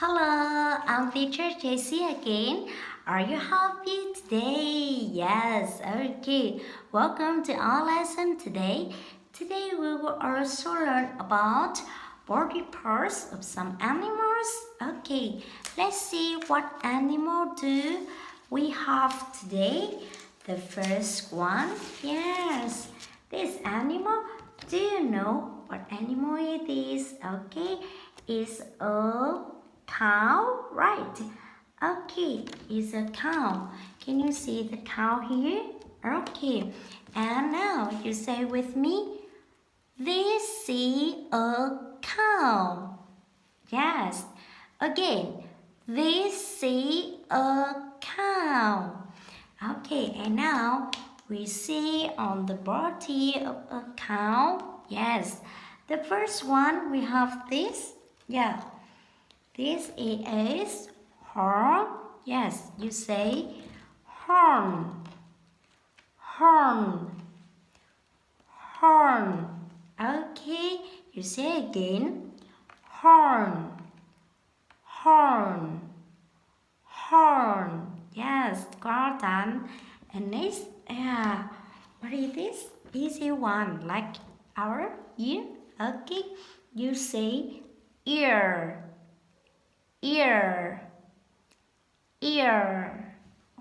Hello, I'm teacher Jessie again. Are you happy today? Yes, okay. Welcome to our lesson today. Today we will also learn about body parts of some animals. Okay, let's see what animal do we have today. The first one, yes, this animal. Do you know what animal it is? Okay, it's a cow, right? Okay, it's a cow. Can you see the cow here? Okay, and now you say with me, this is a cow. Yes, again, this is a cow. Okay, and now we see on the body of a cow. Yes, the first one we have this. Yeah, this is horn. Yes, you say horn, horn, horn. Okay, you say again horn, horn, horn. Yes, well done. And next, what is this? Easy one, like our ear. Okay, you say ear, ear, ear.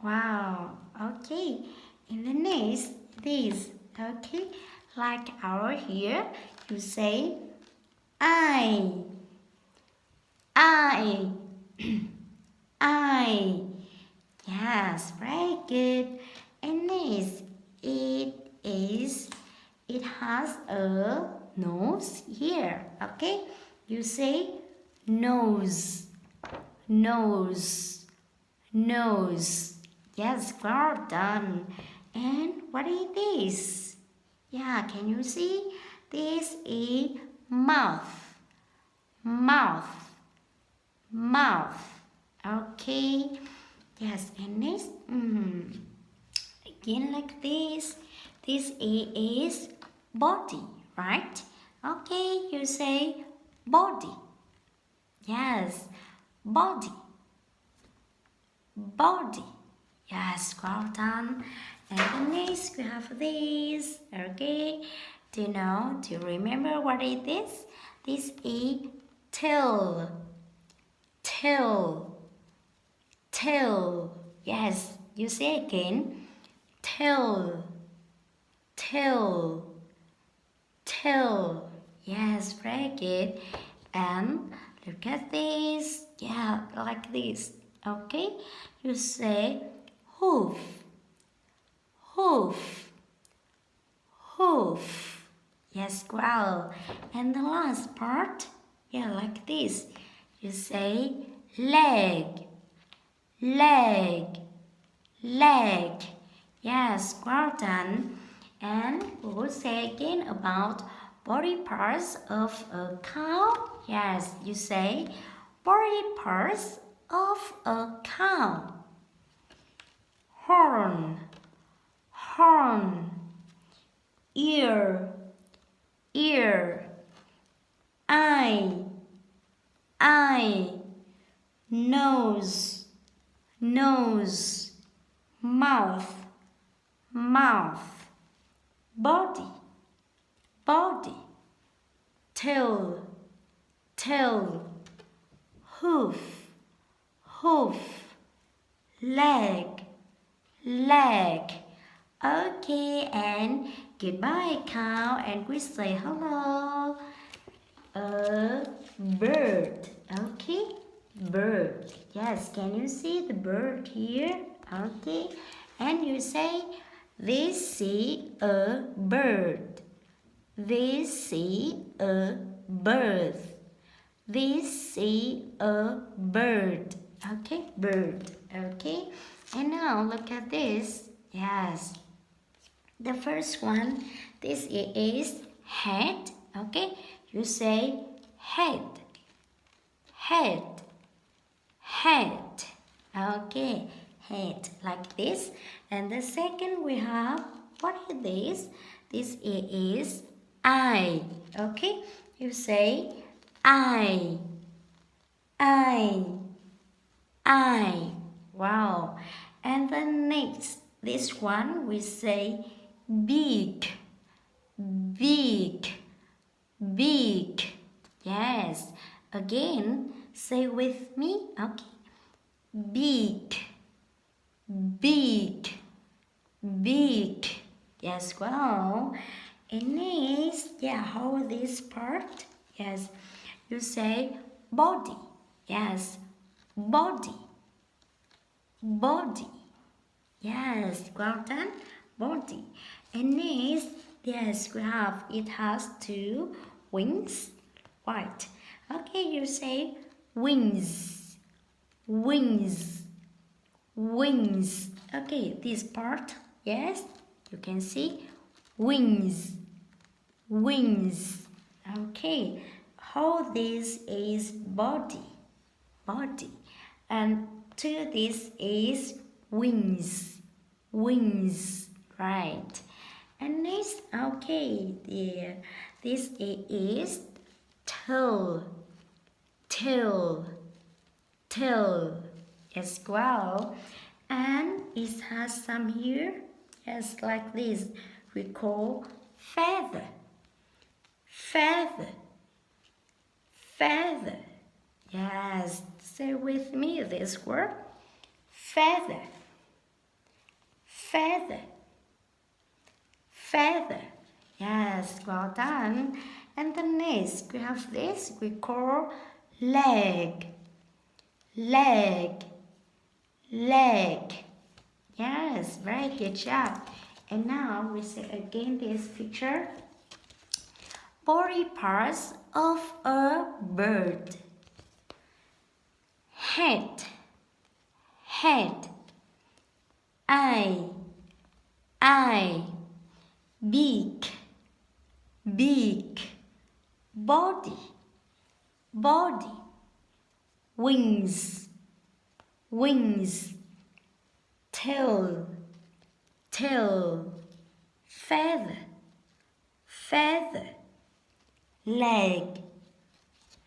Wow. Okay. In the next, this. Okay, like our here, you say eye, eye, eye. Yes, very good. And next, it has a nose here. Okay, you say nose, nose, nose. Yes, well done. And what is this? Yeah, can you see? This is mouth, mouth, mouth. Okay. Yes, and next, again like this. This is body, right? Okay, you say body. Yes, body, body. Yes, well done. And the next we have this. Okay, do you know? Do you remember what it is? This is tail, tail, tail. Yes, you say again. Tail, tail, tail. Yes, very good. And look at this. Yeah, like this. Okay, you say hoof, hoof, hoof. Yes, well. And the last part, yeah, like this. You say leg, leg, leg. Yes, well done. And we will say again about body parts of a cow. Yes, you say body parts of a cow. Horn, horn, ear, ear, eye, eye, nose, nose, mouth, mouth, body, body, tail, tail, hoof, hoof, leg, leg. Okay, and goodbye cow, and we say hello. A bird. Okay, bird. Yes, can you see the bird here? Okay, and you say this is a bird. This is a bird. This is a bird. Okay, bird. Okay, and now look at this. Yes, the first one, this is head. Okay, you say head, head, head. Okay, head like this. And the second we have, what is this? This is eye. Okay, you say eye, I, I. Wow. And then next, this one we say big, big, big. Yes. Again, say with me. Okay. Big, big, big. Yes, well. And next, yeah, how this part? Yes. You say body. Yes. Body, body. Yes, well done. Body. And next, yes, we have, it has two wings. Right. Okay, you say wings, wings, wings. Okay, this part, yes, you can see wings, wings. Okay, how this is body, body. And to this is wings, wings, right? And next, okay, there, this is tail, tail, tail as well. And it has some here, yes, like this, we call feather, feather, feather. Yes, say with me this word, feather, feather, feather. Yes, well done. And the next, we have this, we call leg, leg, leg. Yes, very good job. And now we see again this picture, body parts of a bird. Head, head, eye, eye, beak, beak, body, body, wings, wings, tail, tail, feather, feather, leg,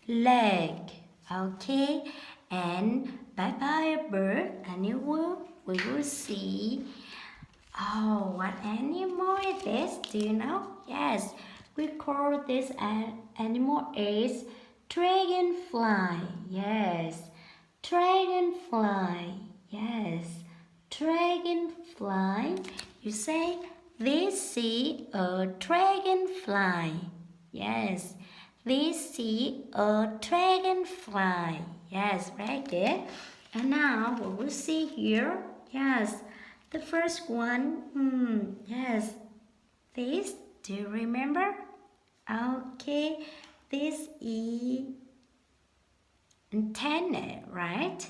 leg. Okay, and bye bye bird, and we will see. Oh, what animal is this? Do you know? Yes, we call this animal is dragonfly. Yes, dragonfly. Yes, dragonfly. You say this is a dragonfly. Yes, this is a dragonfly. Yes, very good. And now we will see here. Yes. The first one, yes, this, do you remember? Okay, this is antenna, right?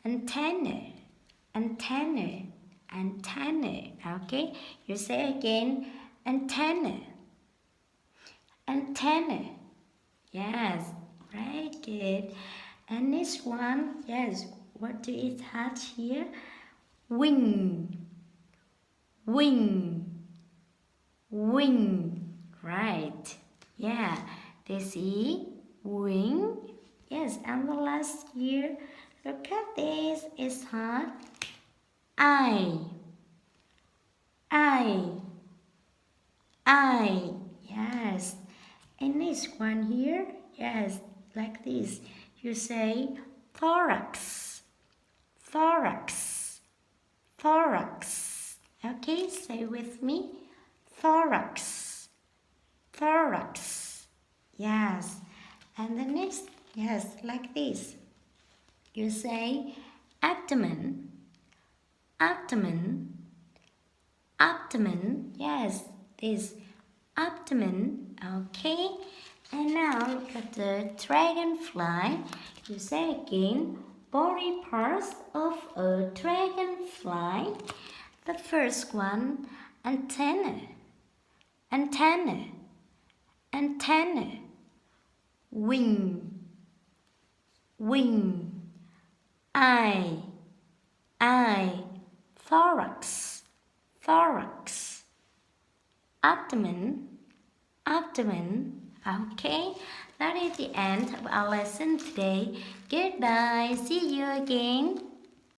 Antenna, antenna, antenna, okay? You say again, antenna, antenna, yes, very good. And this one, yes, what do it have here? Wing, wing, wing, right? Yeah, this is wing. Yes, and the last here, look at this, it's hard. Eye, eye, eye, yes. And this one here, yes, like this, you say thorax, thorax, thorax. Okay, say with me, thorax, thorax. Yes, and the next, yes, like this. You say abdomen, abdomen, abdomen. Yes, this abdomen. Okay, and now look at the dragonfly. You say again, body parts of a dragonfly. The first one, antenna, antenna, antenna, wing, wing, eye, eye, thorax, thorax, abdomen, abdomen. Okay, that is the end of our lesson today. Goodbye. See you again.